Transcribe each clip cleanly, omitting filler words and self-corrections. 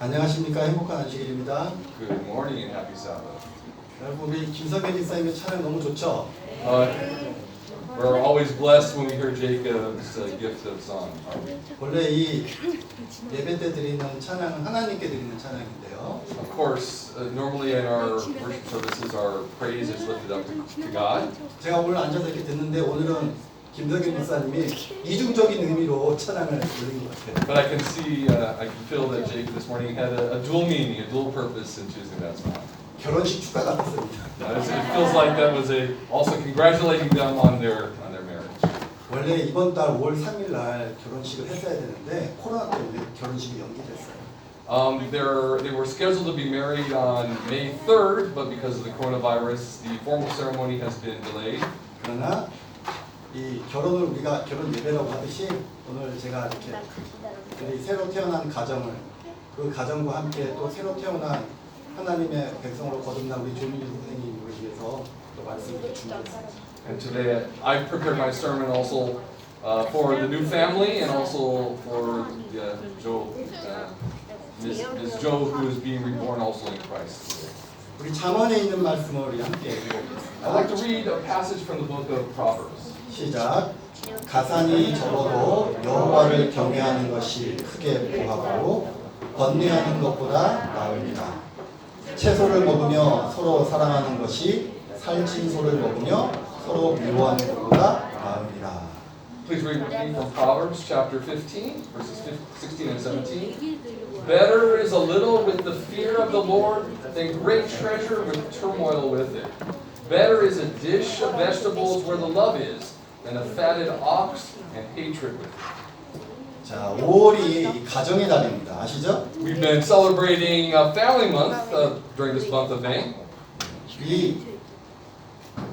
안녕하십니까. 행복한 안식일입니다. Good morning and happy Sabbath. 여러분 우리 김성현 집사님의 찬양 너무 좋죠? We're always blessed when we hear Jacob's gift of song. 원래 이 예배 때 드리는 찬양은 하나님께 드리는 찬양인데요. Of course, normally in our worship services, our praise is lifted up to God. 제가 오늘 앉아서 이렇게 듣는데 오늘은 김성현 집사님이 이중적인 의미로 찬양을 드린 것 같아요. But I can see, I can feel that Jacob this morning had a dual meaning, a dual purpose in choosing that song. 결혼식 축가 같았습니다. It feels like that was also congratulating them on their marriage. 원래 이번 달 5월 3일 날 결혼식을 했어야 되는데 코로나 때문에 결혼식이 연기됐어요. They were scheduled to be married on May 3rd, but because of the coronavirus, the formal ceremony has been delayed. 그러나 이 결혼을 우리가 결혼 예배라고 하듯이 오늘 제가 이렇게 우리 새로 태어난 가정을 그 가정과 함께 또 새로 태어난 하나님의 백성으로 거듭난 우리 조민희 선생님을 위해서 또 말씀을 이렇게 준비했습니다. And today I've prepared my sermon also for the new family and also for Ms. Joe who is being reborn also in Christ. 우리 잠언에 있는 말씀을 우리 함께 읽어보겠습니다. I'd like to read a passage from the book of Proverbs. 시작. 가산이 적어도 여호와를 경외하는 것이 크게 보하고 번뇌하는 것보다 나으니라. 채소를 먹으며 서로 사랑하는 것이 살찐 소를 먹으며 서로 미워하는 것보다 나으니라. Please read with me from Proverbs chapter 15, verses 16 and 17. Better is a little with the fear of the Lord than great treasure with turmoil with it. Better is a dish of vegetables where the love is than a fatted ox and hatred with it. 자, 5월이 가정의 달입니다. 아시죠? We've been celebrating Family Month during this month of May. 이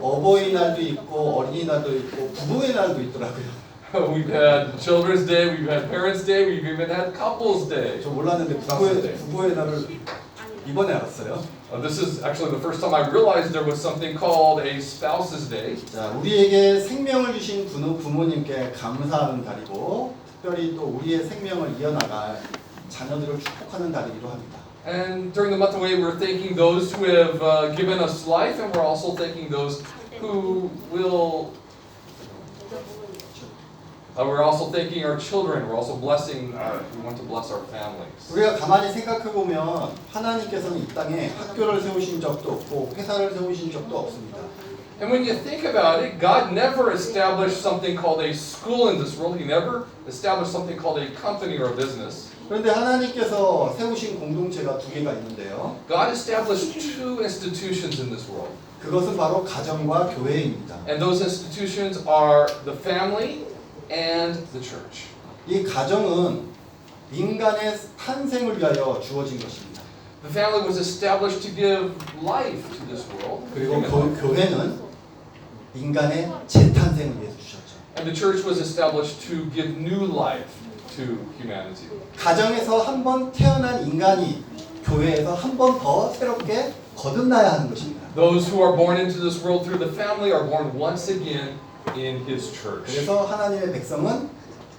어버이날도 있고 어린이날도 있고 부부의 날도 있더라고요. We've had Children's Day, we've had Parents' Day, we've even had Couples Day. 저 몰랐는데 부부의 날을 이번에 알았어요. This is actually the first time I realized there was something called a Spouse's Day. 자, 우리에게 생명을 주신 부모님께 감사하는 달이고 특별히 또 우리의 생명을 이어나갈 자녀들을 축복하는 달이기도 합니다. And during the month of May, we're thanking those who have given us life, and we're also thanking those who will. We're also thanking our children. We're also blessing. We want to bless our families. 우리가 가만히 생각해 보면 하나님께서는 이 땅에 학교를 세우신 적도 없고 회사를 세우신 적도 없습니다. And when you think about it, God never established something called a school in this world. He never established something called a company or a business. 그런데 하나님께서 세우신 공동체가 두 개가 있는데요. God established two institutions in this world. 그것은 바로 가정과 교회입니다. And those institutions are the family and the church. 이 가정은 인간의 탄생을 위하여 주어진 것입니다. The family was established to give life to this world. 그리고 교회는 인간의 재탄생을 위해서 주셨죠. And the church was established to give new life to humanity. 가정에서 한 번 태어난 인간이 교회에서 한 번 더 새롭게 거듭나야 하는 것입니다. Those who are born into this world through the family are born once again in His church. 그래서 하나님의 백성은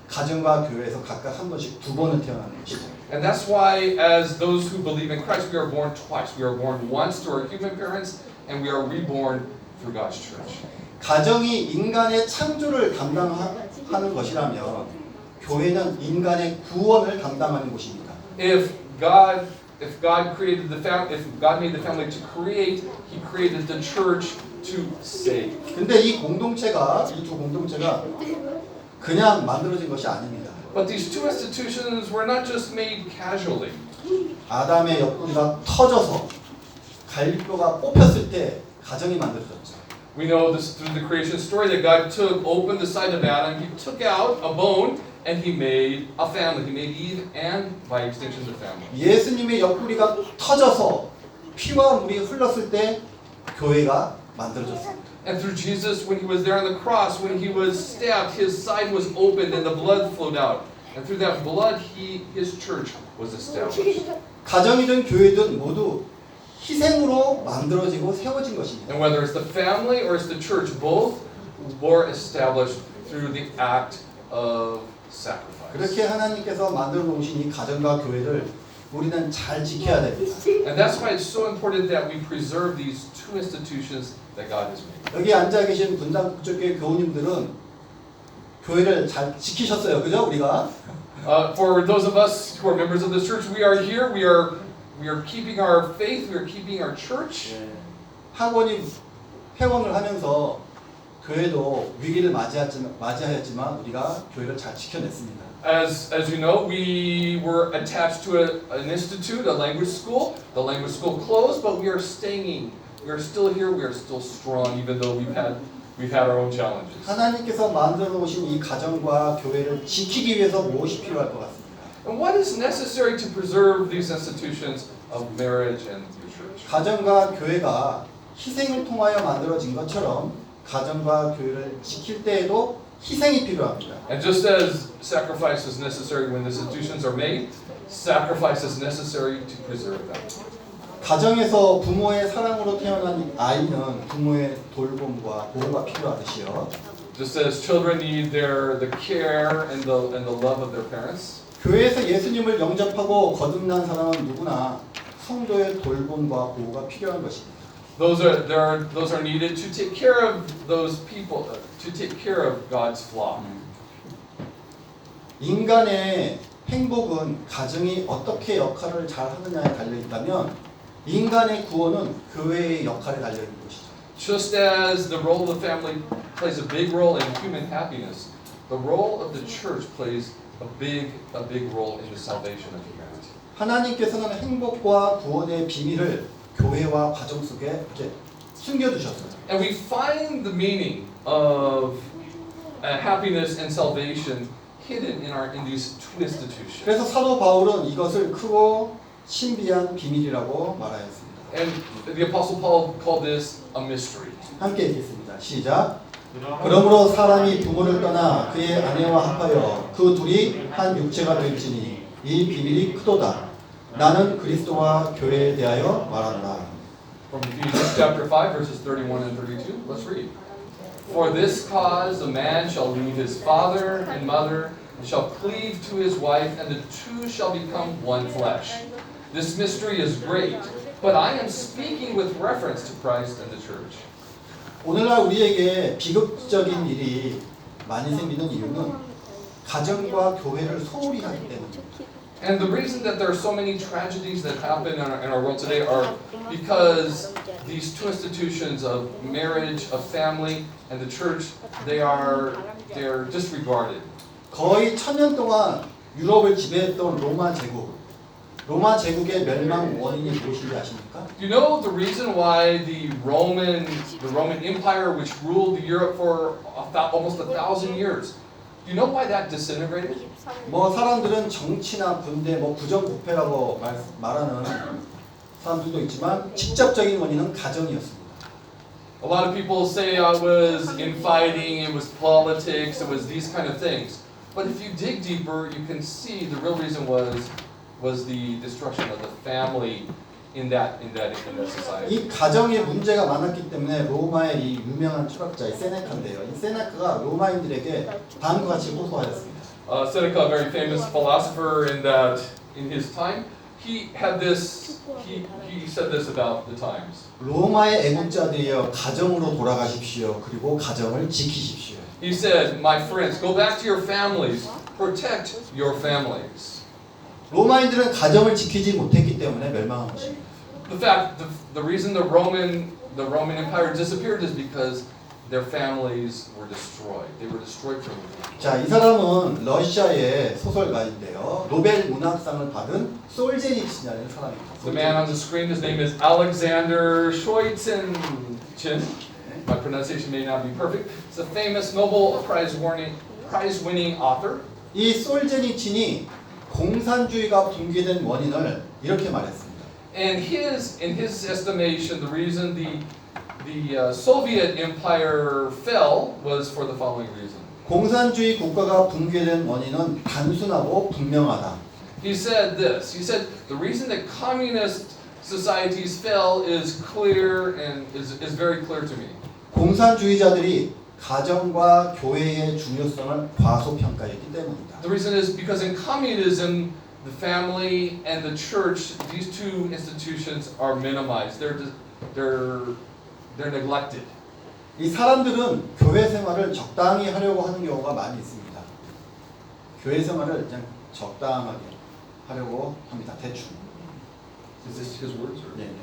가정과 교회에서 각각 한 번씩 두 번을 태어나는 것이죠. And that's why, as those who believe in Christ, we are born twice. We are born once through our human parents, and we are reborn through God's church. 가정이 인간의 창조를 담당하는 것이라면 교회는 인간의 구원을 담당하는 곳입니다. If God created the family, if God made the family to create, He created the church to save. 근데 이 공동체가 이 두 공동체가 그냥 만들어진 것이 아닙니다. But these two institutions were not just made casually. 아담의 옆구리가 터져서 갈비뼈가 뽑혔을 때 가정이 만들어졌죠. We know this through the creation story that God opened the side of Adam, He took out a bone, and He made a family. He made Eve and, by extension, the family. 예수님의 옆구리가 터져서 피와 물이 흘렀을 때 교회가 만들어졌습니다. And through Jesus, when He was there on the cross, when He was stabbed, His side was opened and the blood flowed out. And through that blood, His church was established. 가정이든 교회든 모두 희생으로 만들어지고 세워진 것입니다. And whether it's the family or it's the church, both were established through the act of sacrifice. 그렇게 하나님께서 만들어 놓으신 이 가정과 교회를 우리는 잘 지켜야 됩니다. And that's why it's so important that we preserve these two institutions that God has made. 여기 앉아 계신 분당 국제교회 교우님들은 교회를 잘 지키셨어요. 그죠? 우리가 For those of us who are members of this church, we are here. We are keeping our faith. We are keeping our church. 학원이 회원을 하면서 교회도 위기를 맞이하였지만 우리가 교회를 잘 지켜냈습니다. As you know, we were attached to an institute, a language school. The language school closed, but we are staying. We are still here. We are still strong, even though we've had our own challenges. 하나님께서 만들어 놓으신 이 가정과 교회를 지키기 위해서 무엇이 필요할 것 같습니다. And what is necessary to preserve these institutions of marriage and your church? 가정과 교회가 희생을 통하여 만들어진 것처럼 가정과 교회를 지킬 때에도 희생이 필요합니다. And just as sacrifice is necessary when institutions are made, sacrifice is necessary to preserve them. 가정에서 부모의 사랑으로 태어난 아이는 부모의 돌봄과 보호가 필요하듯이요. Just as children need the care and the love of their parents, 교회에서 예수님을 영접하고 거듭난 사람은 누구나 성도의 돌봄과 보호가 필요한 것입니다. those are needed to take care of those people, to take care of God's flock. 인간의 행복은 가정이 어떻게 역할을 잘 하느냐에 달려 있다면 인간의 구원은 교회의 역할에 달려 있는 것이죠. Just as the role of the family plays a big role in human happiness, the role of the church plays a big role in the salvation of humanity. 하나님께서는 행복과 구원의 비밀을 교회와 가정 속에 이렇게 숨겨두셨어요. And we find the meaning of happiness and salvation hidden in these two institutions. 그래서 사도 바울은 이것을 크고 신비한 비밀이라고 말하였습니다. And the Apostle Paul called this a mystery. 함께 읽겠습니다. 시작. 그러므로 사람이 부모를 떠나 그의 아내와 합하여 그 둘이 한 육체가 될지니 이 비밀이 크도다. 나는 그리스도와 교회에 대하여 말한다. From Ephesians chapter 5 verses 31 and 32. Let's read. For this cause a man shall leave his father and mother and shall cleave to his wife, and the two shall become one flesh. This mystery is great, but I am speaking with reference to Christ and the church. 오늘날 우리에게 비극적인 일이 많이 생기는 이유는 가정과 교회를 소홀히 하기 때문입니다. And the reason that there are so many tragedies that happen in our world today are because these two institutions of marriage, of family, and the church, they're disregarded. 거의 1000년 동안 유럽을 지배했던 로마 제국. 로마 제국의 멸망 원인이 무엇인지 아십니까? Do you know the reason why the Roman Empire, which ruled Europe for almost 1,000 years, do you know why that disintegrated? 뭐 사람들은 정치나 군대, 뭐 부정부패라고 말하는 사람들도 있지만 직접적인 원인은 가정이었습니다. A lot of people say I was infighting, it was politics, it was these kind of things. But if you dig deeper, you can see the real reason was the destruction of the family in that society. 이 가정에 문제가 많았기 때문에 로마의 이 유명한 철학자 세네카인데요. 이 세네카가 로마인들에게 다음과 같이 호소하였습니다. Seneca, a very famous philosopher in his time, he said this about the times. 로마의 애국자들이여 가정으로 돌아가십시오. 그리고 가정을 지키십시오. He said, "My friends, go back to your families, protect your families." 로마인들은 가정을 지키지 못했기 때문에 멸망한 것입니다. The reason the Roman Empire disappeared is because their families were destroyed. They were destroyed from within. 자, 이 사람은 러시아의 소설가인데요. 노벨 문학상을 받은 솔제니친이라는 사람입니다. The man on the screen, his name is Alexander Solzhenitsyn. My pronunciation may not be perfect. He's a famous Nobel Prize-winning author. 이 솔제니친이 공산주의가 붕괴된 원인을 이렇게 말했습니다. And in his estimation, the reason the Soviet Empire fell was for the following reason. 공산주의 국가가 붕괴된 원인은 단순하고 분명하다. He said this. He said the reason that communist societies fell is clear and is very clear to me. 공산주의자들이 가정과 교회의 중요성을 과소평가했기 때문이다. The reason is because in communism the family and the church, these two institutions are minimized. They're neglected. 이 사람들은 교회 생활을 적당히 하려고 하는 경우가 많이 있습니다. 교회 생활을 그냥 적당하게 하려고 합니다. 대충. Is this his words? Or? 네, 네.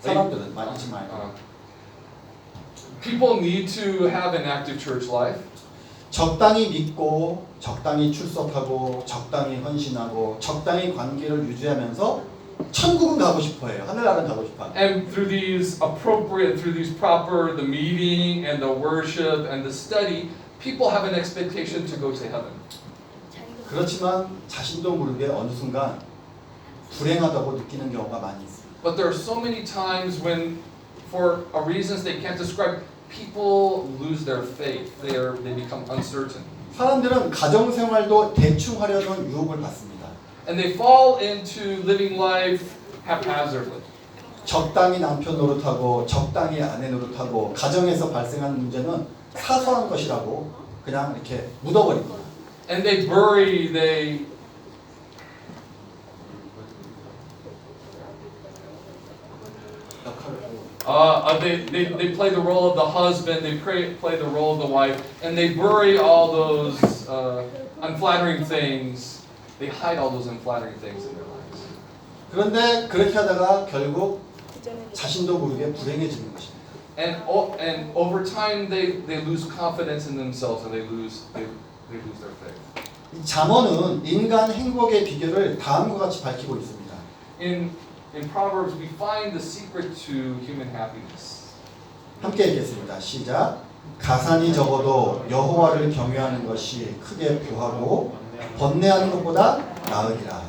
사람들은 많이 많이. People need to have an active church life. 적당히 믿고, 적당히 출석하고, 적당히 헌신하고, 적당히 관계를 유지하면서 천국은 가고 싶어해요. 하늘나라는 가고 싶어요. And through these proper, the meeting and the worship and the study, people have an expectation to go to heaven. 그렇지만 자신도 모르게 어느 순간 불행하다고 느끼는 경우가 많이 있어요. But there are so many times when, for reasons they can't describe, people lose their faith. They become uncertain. 사람들은 가정 생활도 대충 하려는 유혹을 받습니다. And they fall into living life haphazardly. 적당히 남편 노릇하고 적당히 아내 노릇하고 가정에서 발생하는 문제는 사소한 것이라고 그냥 이렇게 묻어버립니다. And they bury, they play the role of the husband, they play the role of the wife, and they bury all those unflattering things. They hide all those unflattering things in their lives. 그런데 그렇게 하다가 결국 자신도 모르게 불행해지는 것입니다. And over time they lose confidence in themselves and they lose their faith. 이 잠언은 인간 행복의 비결을 다음과 같이 밝히고 있습니다. In Proverbs we find the secret to human happiness. 함께 읽겠습니다. 시작. 가산이 적어도 여호와를 경외하는 것이 크게 부하고 번뇌하는 것보다 나으니라.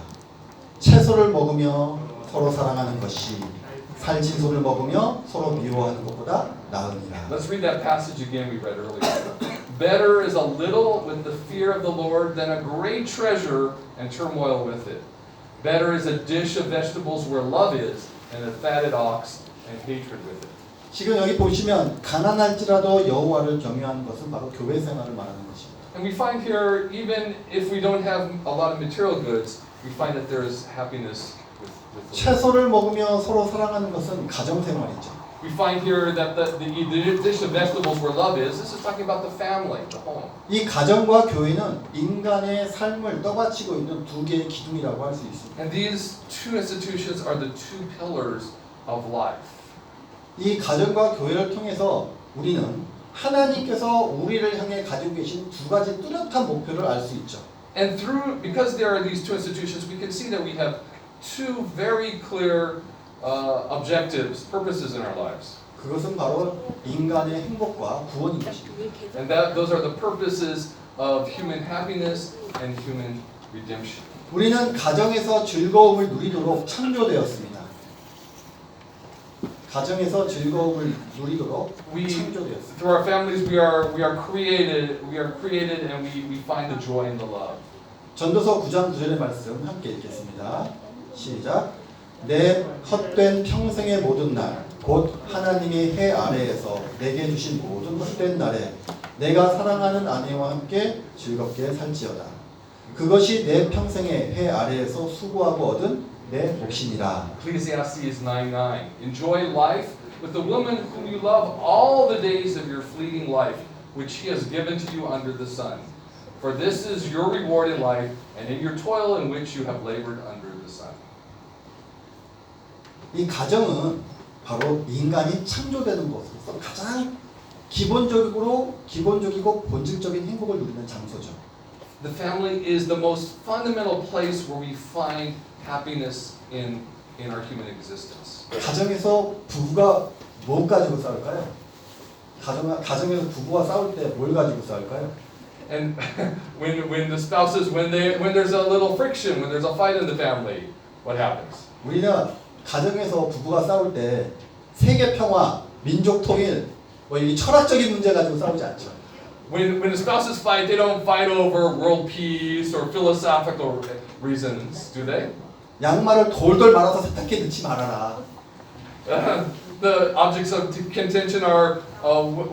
채소를 먹으며 서로 사랑하는 것이 살진소를 먹으며 서로 미워하는 것보다 나으니라. Let's read that passage again we read earlier. Better is a little with the fear of the Lord than a great treasure and turmoil with it. Better is a dish of vegetables where love is and a fatted ox and hatred with it. 지금 여기 보시면 가난할지라도 여호와를 경외하는 것은 바로 교회 생활을 말하는 것입니다. And we find here, even if we don't have a lot of material goods, we find that there is happiness with the Lord. 채소를 먹으며 서로 사랑하는 것은 가정 생활이죠. We find here that the dish of vegetables where love is, this is talking about the family, the home. 이 가정과 교회는 인간의 삶을 떠받치고 있는 두 개의 기둥이라고 할 수 있습니다. And these two institutions are the two pillars of life. 이 가정과 교회를 통해서 우리는 하나님께서 우리를 향해 가지고 계신 두 가지 뚜렷한 목표를 알 수 있죠. And because there are these two institutions, we can see that we have two very clear objectives, purposes in our lives. 그것은 바로 인간의 행복과 구원인 것입니다. And those are the purposes of human happiness and human redemption. 우리는 가정에서 즐거움을 누리도록 창조되었습니다. 가정에서 즐거움을 누리도록 창조되었습니다. Through our families, we are created, and we find the joy and the love. 전도서 9장 9절의 말씀 함께 읽겠습니다. 시작. 내 헛된 평생의 모든 날, 곧 하나님의 해 아래에서 내게 주신 모든 헛된 날에 내가 사랑하는 아내와 함께 즐겁게 살지어다. 그것이 내 평생의 해 아래에서 수고하고 얻은 내 몫이니라. Ecclesiastes 9:9. Enjoy life with the woman whom you love all the days of your fleeting life, which he has given to you under the sun. For this is your reward in life, and in your toil in which you have labored under the sun. 이 가정은 바로 인간이 창조되는 것으로서 가장 기본적이고 본질적인 행복을 누리는 장소죠. The family is the most fundamental place where we find happiness in our human existence. 가정에서 부부가 뭘 가지고 싸울까요? 가정에서 부부가 싸울 때 뭘 가지고 싸울까요? And when the spouses when there's a little friction, when there's a fight in the family, what happens? 우리는 가정에서 부부가 싸울 때 세계 평화, 민족 통일, 이 철학적인 문제 가지고 싸우지 않죠. When the spouses fight, they don't fight over world peace or philosophical reasons, do they? 양말을 돌돌 말아서 세탁기에 넣지 말아라. The objects of contention are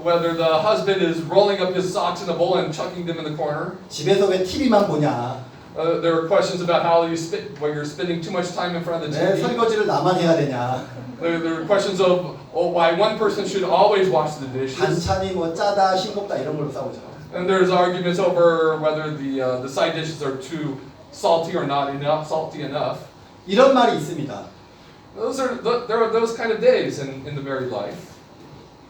whether the husband is rolling up his socks in a bowl and chucking them in the corner. 집에서 왜 TV만 보냐? There were questions about how where you're spending too much time in front of the 왜 TV. 설거지를 나만 해야 되냐? There were questions of why one person should always wash the dishes. 반찬이 뭐 짜다, 싱겁다 이런 걸로 싸우죠. And there's arguments over whether the side dishes are too salty or not enough salty enough. 이런 말이 있습니다. There are those kind of days in the married life.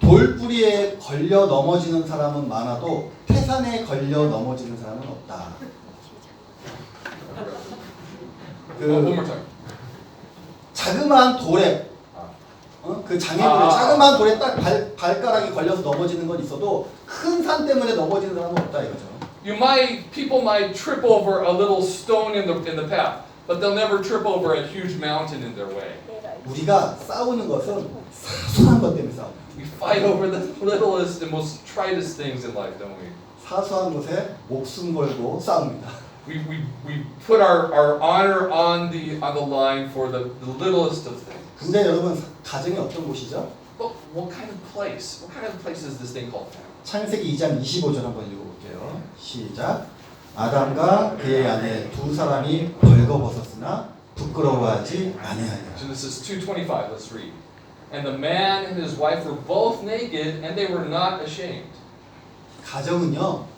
돌뿌리에 걸려 넘어지는 사람은 많아도 태산에 걸려 넘어지는 사람은 없다. One more time. 자그마한 돌에 그 장애물에 자그마한 돌에 딱 발가락이 걸려서 넘어지는 건 있어도 큰 산 때문에 넘어지는 사람은 없다 이거죠. People might trip over a little stone in the path, but they'll never trip over a huge mountain in their way. 우리가 싸우는 것은 사소한 것 때문에 싸워. We fight over the littlest and most tritest things in life, don't we? 사소한 것에 목숨 걸고 싸웁니다. We put our honor on the line for the littlest of things. 근데 여러분 가정이 어떤 곳이죠? But what kind of place? What kind of place is this thing called family? 창세기 2장 25절 한번 읽어볼게요. 시작. 아담과 그의 아내 두 사람이 벌거벗었으나 부끄러워하지 아니하니라. Genesis 2:25. Let's read. And the man and his wife were both naked, and they were not ashamed. 가정은요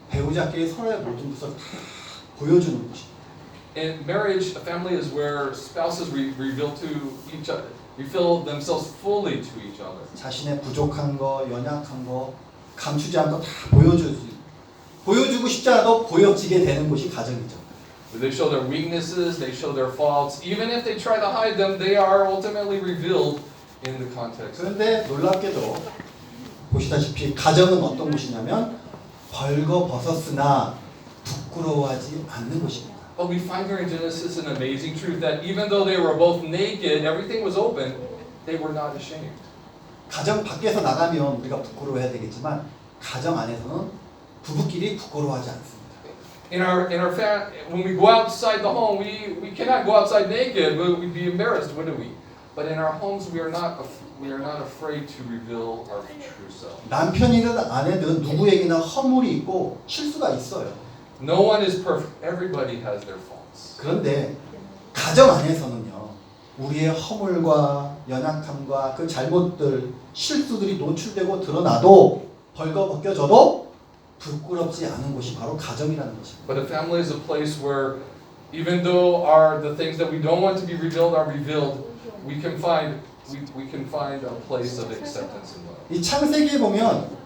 배우자끼리 서로의 모든 것을 다 보여주는 곳입니다. In marriage, a family is where spouses reveal to each other, reveal themselves fully to each other. 자신의 부족한 거, 연약한 거 감추지 않고 다 보여주고 싶지 않아도 보여지게 되는 곳이 가정이죠. They show their weaknesses, they show their faults. Even if they try to hide them, they are ultimately revealed in the context. 그런데 놀랍게도 보시다시피 가정은 어떤 곳이냐면 벌거벗었으나 부끄러워하지 않는 곳입니다. But we find here in Genesis an amazing truth that even though they were both naked, everything was open, they were not ashamed. 가정 밖에서 나가면 우리가 부끄러워해야 되겠지만 가정 안에서는 부부끼리 부끄러워하지 않습니다. When we go outside the home, we cannot go outside naked. We'd be embarrassed, wouldn't we? But in our homes, we are not afraid to reveal our true self. 남편이든 아내든 누구에게나 허물이 있고 실수가 있어요. No one is perfect. Everybody has their faults. 그런데 가정 안에서는요. 우리의 허물과 연약함과 그 잘못들, 실수들이 노출되고 드러나도 벌거벗겨져도 부끄럽지 않은 곳이 바로 가정이라는 것입니다. But a family is a place where even though the things that we don't want to be revealed are revealed, we can find a place of acceptance and love. 이 창세기에 보면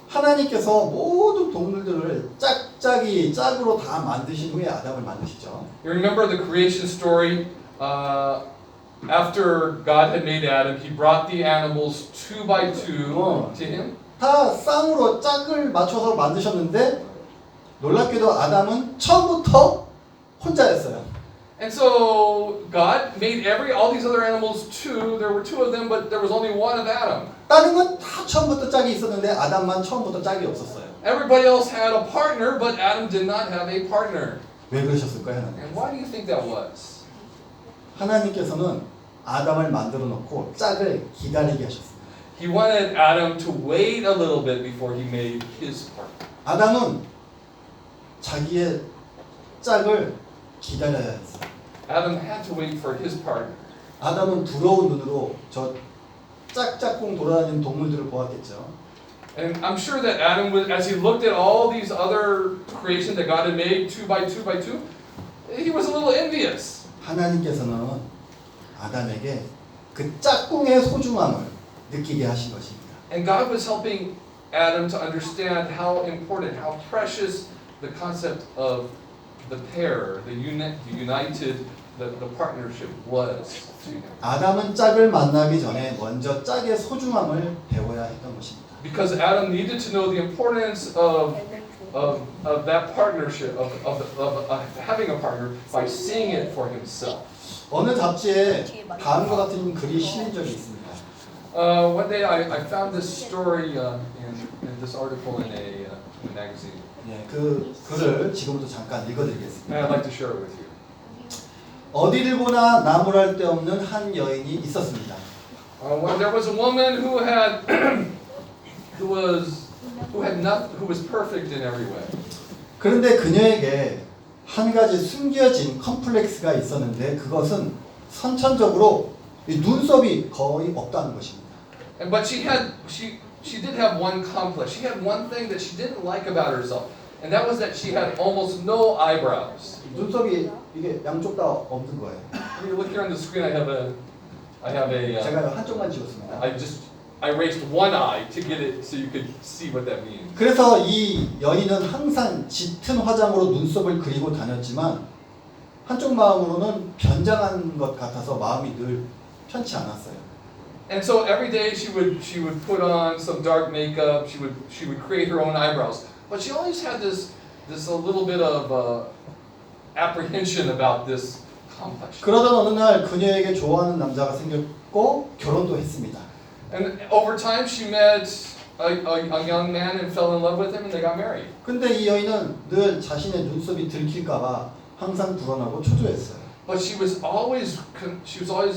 하나님께서 모든 동물들을 짝으로 다 만드신 후에 아담을 만드시죠. You remember the creation story? After God had made Adam, He brought the animals 2 by 2 to Him. 다 쌍으로 짝을 맞춰서 만드셨는데 놀랍게도 아담은 처음부터 혼자였어요. And so God made all these other animals 2. There were 2 of them, but there was only 1 of Adam. 다른 건 다 처음부터 짝이 있었는데 아담만 처음부터 짝이 없었어요. Everybody else had a partner, but Adam did not have a partner. 왜 그러셨을까요, 하나님? And why do you think that was? 하나님께서는 아담을 만들어 놓고 짝을 기다리게 하셨습니다. He wanted Adam to wait a little bit before he made his partner. 아담은 자기의 짝을 기다려야 했어요. Adam had to wait for his partner. 아담은 부러운 눈으로 저 짝짝꿍 돌아다니는 동물들을 보았겠죠. And I'm sure that Adam, as he looked at all these other creations that God had made 2 by 2 by 2, he was a little envious. 하나님께서는 아담에게 그 짝꿍의 소중함을 느끼게 하신 것입니다. And God was helping Adam to understand how important, how precious the concept of the pair, the united, the partnership was to him. 아담은 짝을 만나기 전에 먼저 짝의 소중함을 배워야 했던 것입니다. Because Adam needed to know the importance of that partnership, of having a partner by seeing it for himself. 어느 잡지에 다음과 같은 글이 실린 적이 있습니다. One day I found this story in this article in a magazine. 예, 그 글을 지금부터 잠깐 And 읽어드리겠습니다. I'd like to share it with you. 어디를 보나 나무랄 데 없는 한 여인이 있었습니다. There was a woman who was perfect in every way. 그런데 그녀에게 한 가지 숨겨진 컴플렉스가 있었는데 그것은 선천적으로 이 눈썹이 거의 없다는 것입니다. But she did have one complex. She had one thing that she didn't like about herself, and that was that she had almost no eyebrows. 눈썹이 이게 양쪽 다 없는 거예요. If you look here on the screen, I have a. 제가 한쪽만 지웠습니다. I erased one eye to get it so you could see what that means. 그래서 이 여인은 항상 짙은 화장으로 눈썹을 그리고 다녔지만 한쪽 마음으로는 변장한 것 같아서 마음이 늘 편치 않았어요. And so every day she would put on some dark makeup. She would create her own eyebrows. But she always had this a little bit of apprehension about this complexion. 그러던 어느 날 그녀에게 좋아하는 남자가 생겼고 결혼도 했습니다. And over time she met a young man and fell in love with him and they got married. 근데 이 여인은 늘 자신의 눈썹이 들킬까봐 항상 불안하고 초조했어요. But she was always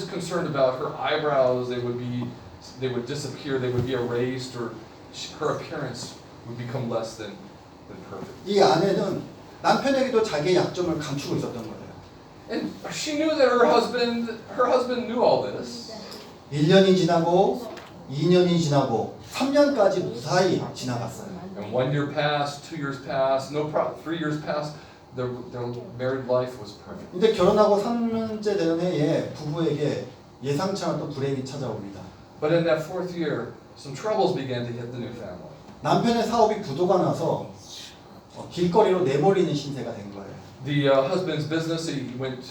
concerned about her eyebrows. They would disappear. They would be erased, or her appearance would become less than perfect. 이 아내는 남편에게도 자기의 약점을 감추고 있었던 거예요. And she knew that her husband knew all this. 1년이 지나고 2년이 지나고 3년까지 무사히 지나갔어요. And 1 year passed, 2 years passed, 3 years passed. Their married life was perfect. 근데 결혼하고 3년째 되는 해에 부부에게 예상치 않았던 불행이 찾아옵니다. But in that 4th year, some troubles began to hit the new family. 남편의 사업이 부도가 나서 길거리로 내몰리는 신세가 된 거예요. The husband's business he went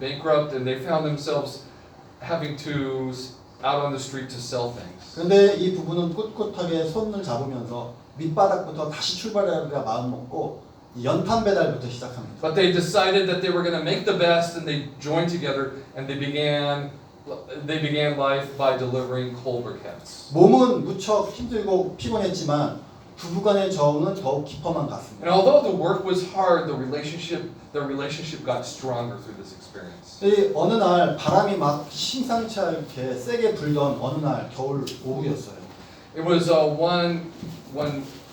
bankrupt, and they found themselves having to out on the street to sell things. 그런데 이 부부는 꿋꿋하게 손을 잡으면서 밑바닥부터 다시 출발하리라 마음 먹고 연탄 배달부터 시작합니다. But they decided that they were going to make the best, and they joined together, and they began life by delivering coal briquettes. 몸은 무척 힘들고 피곤했지만 부부간의 저우는 더욱 깊어만 갔습니다. And although the work was hard, the relationship got stronger through this experience. 이 어느 날 바람이 막 심상치 않게 세게 불던 어느 날 겨울 오후였어요. It was one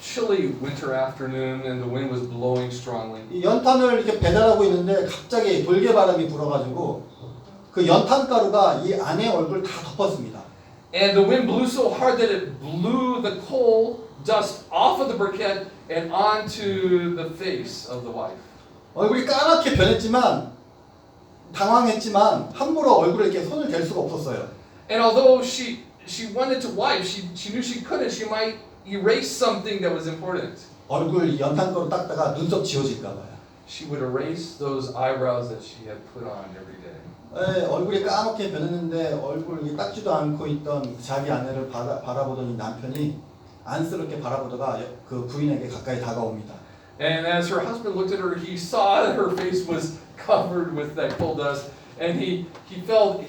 chilly winter afternoon, and the wind was blowing strongly. 이 연탄을 이렇게 배달하고 있는데 갑자기 돌개 바람이 불어가지고 그 연탄 가루가 이 아내의 얼굴 다 덮었습니다. And the wind blew so hard that it blew the coal dust off of the briquette and onto the face of the wife. 얼굴이 까맣게 변했지만 당황했지만 함부로 얼굴에 이렇게 손을 댈 수가 없었어요. And although she wanted to wipe, she knew she couldn't. She might erase something that was important. 얼굴 연탄가루 닦다가 눈썹 지워질까 봐요. She would erase those eyebrows that she had put on every day. 얼굴이 까맣게 변했는데 얼굴 닦지도 않고 있던 자기 아내를 바라보던 이 남편이 안쓰럽게 바라보다가 그 부인에게 가까이 다가옵니다. And as her husband looked at her, he saw that her face was covered with that coal dust, and he felt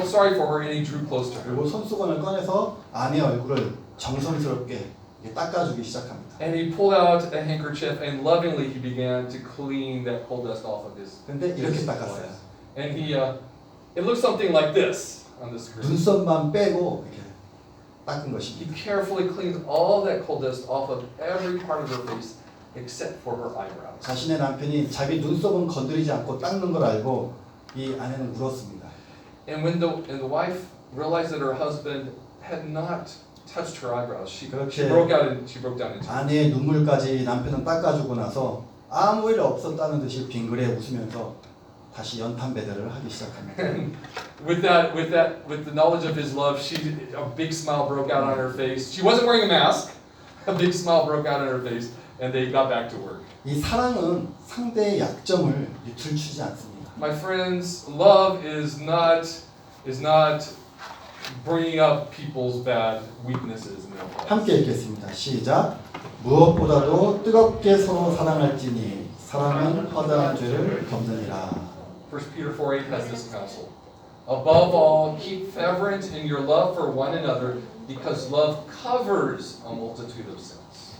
sorry for her, and he drew close to her. 그리고 손수건을 꺼내서 아내 얼굴을 정성스럽게 닦아주기 시작합니다. And he pulled out a handkerchief, and lovingly he began to clean that coal dust off of his. 근데 이렇게 닦았어요. And it looks something like this on the screen. 눈썹만 빼고 이렇게 닦은 He 것입니다. carefully cleaned all that coal dust off of every part of her face except for her eyebrows. 자신의 남편이 자기 눈썹은 건드리지 않고 닦는 걸 알고 이 아내는 울었습니다. And when the wife realized that her husband had not touched her eyebrows, she broke down into. 아내의 눈물까지 남편은 닦아주고 나서 아무 일 없었다는 듯이 빙그레 웃으면서 다시 연탄 배달을 하기 시작합니다. With the knowledge of his love, a big smile broke out on her face. She wasn't wearing a mask. A big smile broke out on her face, and they got back to work. 이 사랑은 상대의 약점을 들추지 않습니다. My friends, love is not bringing up people's bad weaknesses in their lives. 함께 읽겠습니다. 시작. 무엇보다도 뜨겁게 서로 사랑할지니 사랑은 허다한 죄를 덮느니라. 1 Peter 4:8 has this counsel. Above all, keep fervent in your love for one another, because love covers a multitude of sins.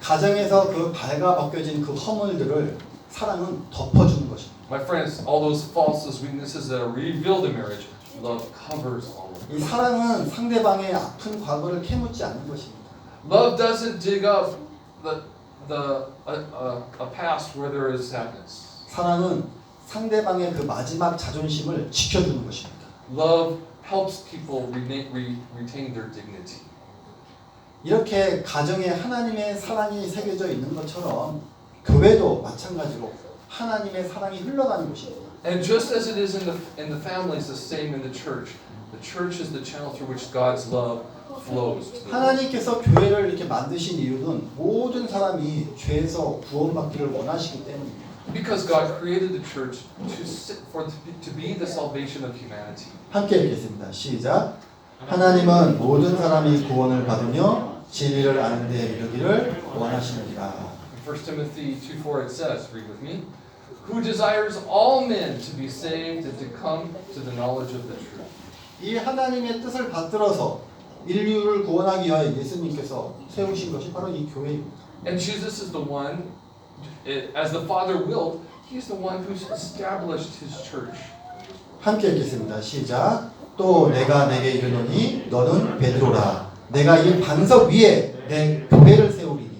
가정에서 그 발가벗겨진 그 허물들을 사랑은 덮어주는 것입니다. My friends, all those faults, weaknesses that are revealed in marriage, love covers all of them. 이 사랑은 상대방의 아픈 과거를 캐묻지 않는 것입니다. Love doesn't dig up a past where there is sadness. 사랑은 상대방의 그 마지막 자존심을 지켜주는 것입니다. Love helps people retain their dignity. 이렇게 가정에 하나님의 사랑이 새겨져 있는 것처럼 교회도 마찬가지로 하나님의 사랑이 흘러가는 곳입니다. And just as it is in the families, the same in the church. The church is the channel through which God's love flows to the world. 하나님께서 교회를 이렇게 만드신 이유는 모든 사람이 죄에서 구원받기를 원하시기 때문입니다. Because God created the church to be the salvation of humanity. 함께 읽겠습니다. 시작. 하나님은 모든 사람이 구원을 받으며 진리를 아는 데 이르기를 원하시느니라. In 1 Timothy 2:4 it says, read with me, who desires all men to be saved and to come to the knowledge of the truth. 이 하나님의 뜻을 받들어서 인류를 구원하기 위하여 예수님께서 세우신 것이 바로 이 교회입니다. And Jesus is the one, as the Father willed, He's the one who's established His church. 함께 읽겠습니다. 시작. 또 내가 내게 이르노니 너는 베드로라. 내가 이 반석 위에 내 교회를 세우리니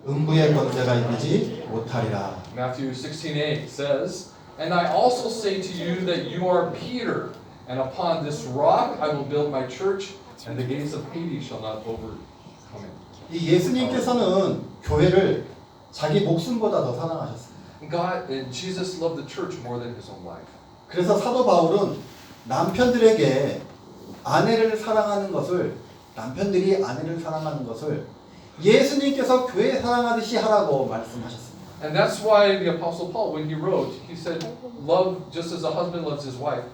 음부의 권세가 이르지 못하리라. Matthew 16:8 says, and I also say to you that you are Peter, and upon this rock I will build my church, and the gates of Hades shall not overcome it. 이 예수님께서는 교회를 자기 목숨보다 더 사랑하셨습니다. God and Jesus loved the church more than His own life. 그래서 사도 바울은 남편들에게 아내를 사랑하는 것을 남편들이 아내를 사랑하는 것을 예수님께서 교회 사랑하듯이 하라고 말씀하셨습니다. And that's why the Apostle Paul, when he wrote, he said, "Love just as a husband loves his wife,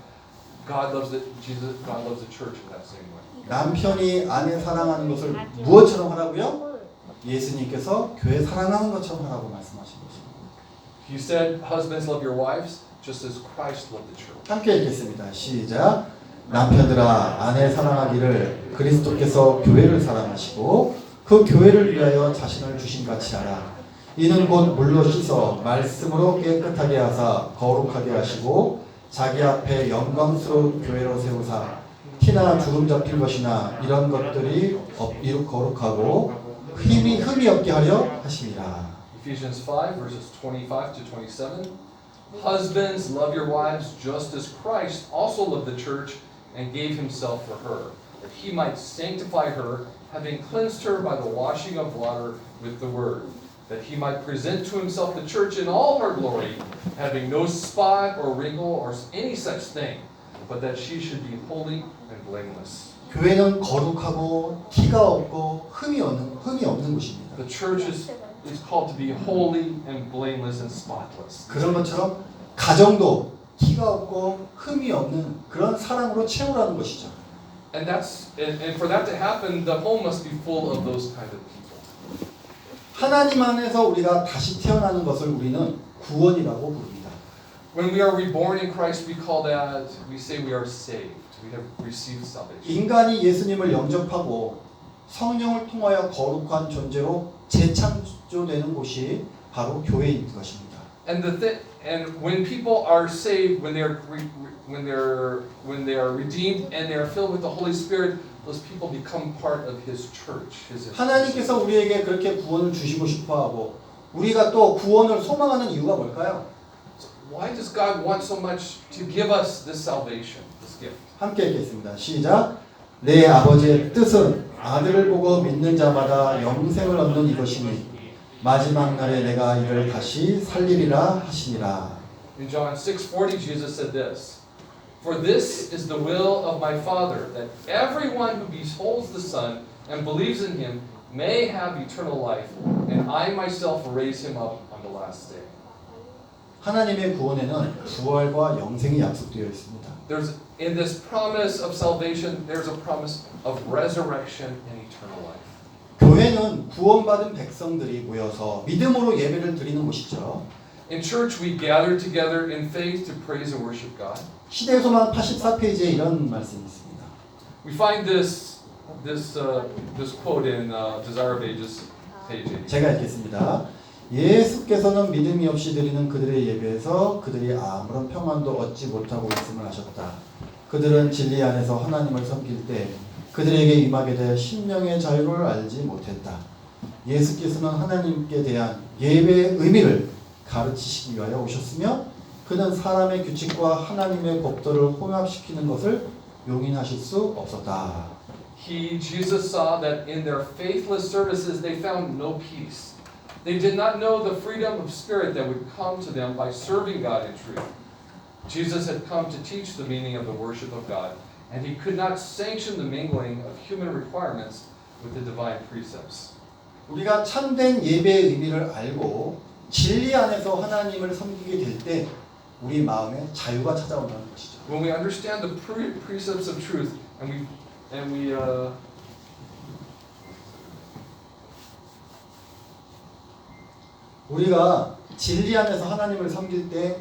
God loves the church in that same way." 남편이 아내 사랑하는 것을 무엇처럼 하라고요? 예수님께서 교회 사랑하는 것처럼 하라고 말씀하신 것입니다. He said, "Husbands love your wives just as Christ loved the church." 함께 읽겠습니다. 시작. 남편들아 아내 사랑하기를 그리스도께서 교회를 사랑하시고 그 교회를 위하여 자신을 주신 같이 하라. 이는 곧 물로 씻어 말씀으로 깨끗하게 하사 거룩하게 하시고 자기 앞에 영광스러운 교회로 세우사 티나 주름 잡힐 것이나 이런 것들이 거룩하고 흠이 없게 하려 하심이라. Ephesians 5 verses 25 to 27. Husbands, love your wives just as Christ also loved the church and gave himself for her, that he might sanctify her, having cleansed her by the washing of water with the word, that he might present to himself the church in all her glory, having no spot or wrinkle or any such thing, but that she should be holy and blameless. 교회는 거룩하고 티가 없고 흠이 없는 곳입니다. The church is called to be holy and blameless and spotless. 그런 것처럼 가정도 티가 없고 흠이 없는 그런 사랑으로 채우라는 것이죠. And for that to happen, the home must be full of those kind of people. 하나님 안에서 우리가 다시 태어나는 것을 우리는 구원이라고 부릅니다. When we are reborn in Christ, we say we are saved. We have received salvation. 인간이 예수님을 영접하고 성령을 통하여 거룩한 존재로 재창조되는 곳이 바로 교회인 것입니다. And when people are saved, when they are redeemed and they are filled with the Holy Spirit, those people become part of His church. 하나님께서 우리에게 그렇게 구원을 주시고 싶어하고 우리가 또 구원을 소망하는 이유가 뭘까요? Why does God want so much to give us this salvation, this gift? 함께 읽겠습니다. 시작. 내 아버지의 뜻은 아들을 보고 믿는 자마다 영생을 얻는 이것이니 마지막 날에 내가 이를 다시 살리리라 하시니라. In John 6:40, Jesus said this, "For this is the will of my Father, that everyone who beholds the Son and believes in Him may have eternal life, and I myself will raise him up on the last day." 하나님의 구원에는 부활과 영생이 약속되어 있습니다. In this promise of salvation, there's a promise of resurrection and eternal life. 교회는 구원받은 백성들이 모여서 믿음으로 예배를 드리는 곳이죠. In church, we gather together in faith to praise and worship God. 시대소망 84페이지에 이런 말씀이 있습니다. We find this quote in Desire of Ages, page 80. 제가 읽겠습니다. 예수께서는 믿음이 없이 드리는 그들의 예배에서 그들이 아무런 평안도 얻지 못하고 있음을 아셨다. 그들은 진리 안에서 하나님을 섬길 때 그들에게 임하게 될 심령의 자유를 알지 못했다. 예수께서는 하나님께 대한 예배의 의미를 가르치시기 위하여 오셨으며 그는 사람의 규칙과 하나님의 법도를 혼합시키는 것을 용인하실 수 없었다. Jesus saw that in their faithless services they found no peace. They did not know the freedom of spirit that would come to them by serving God in truth. Jesus had come to teach the meaning of the worship of God, and he could not sanction the mingling of human requirements with the divine precepts. 우리가 참된 예배의 의미를 알고 진리 안에서 하나님을 섬기게 될 때 우리 마음에 자유가 찾아온다는 것이죠. When we understand the precepts of truth and we 우리가 진리 안에서 하나님을 섬길 때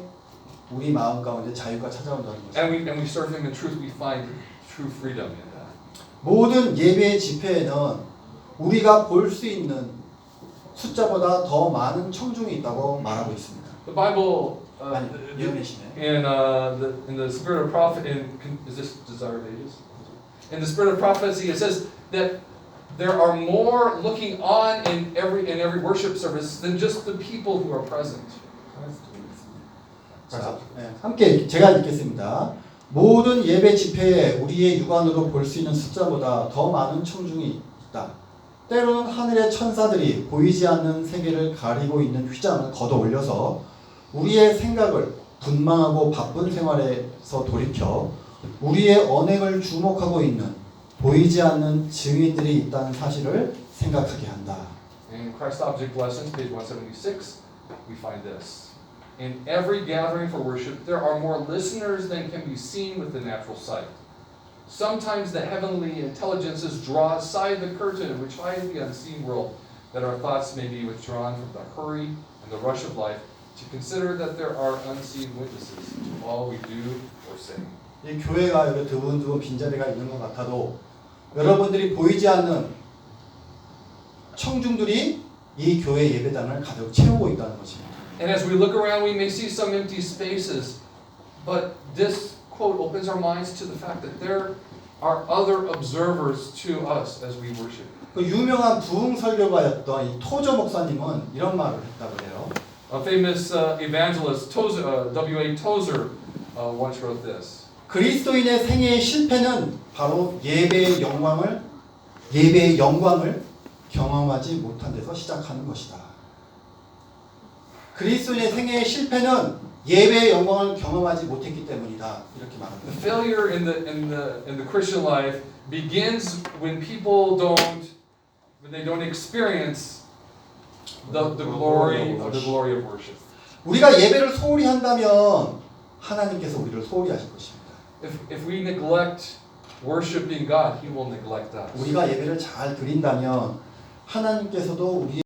우리 마음 가운데 자유가 찾아온다는 것이죠. and we serve him in truth, we find true freedom in that. 모든 예배 집회에는 우리가 볼 수 있는 숫자보다 더 많은 청중이 있다고 말하고 있습니다. The Bible 아니, 예언이시네. in the spirit of prophet is this Desire of Ages? In the spirit of prophecy it says that there are more looking on in every worship service than just the people who are present. 자, 함께 제가 읽겠습니다. 모든 예배 집회에 우리의 육안으로 볼 수 있는 숫자보다 더 많은 청중이 있다. 때로는 하늘의 천사들이 보이지 않는 세계를 가리고 있는 휘장을 걷어 올려서 우리의 생각을 분망하고 바쁜 생활에서 돌이켜 우리의 언행을 주목하고 있는 보이지 않는 증인들이 있다는 사실을 생각하게 한다. In Christ Object Lessons, page 176, we find this. In every gathering for worship, there are more listeners than can be seen with the natural sight. Sometimes the heavenly intelligences draw aside the curtain which hides the unseen world, that our thoughts may be withdrawn from the hurry and the rush of life, to consider that there are unseen witnesses to all we do or say. 이 교회가 이렇게 드문드문 빈자리가 있는 것 같아도 여러분들이 보이지 않는 청중들이 이 교회 예배당을 가득 채우고 있다는 것입니다. And as we look around, we may see some empty spaces, but this quote opens our minds to the fact that there are other observers to us as we worship. 그 유명한 부흥 설교가였던 이 토저 목사님은 이런 말을 했다고 해요. A famous evangelist, W.A. Tozer, once wrote this. 그리스도인의 생애의 실패는 바로 예배의 영광을 경험하지 못한 데서 시작하는 것이다. 그리스도인의 생애의 실패는 예배의 영광을 경험하지 못했기 때문이다. 이렇게 말합니다. The failure in the Christian life begins when people don't experience the glory of worship. 우리가 예배를 소홀히 한다면 하나님께서 우리를 소홀히 하실 것입니다. If we neglect worshiping God, He will neglect us. 우리가 예배를 잘 드린다면 하나님께서도 우리의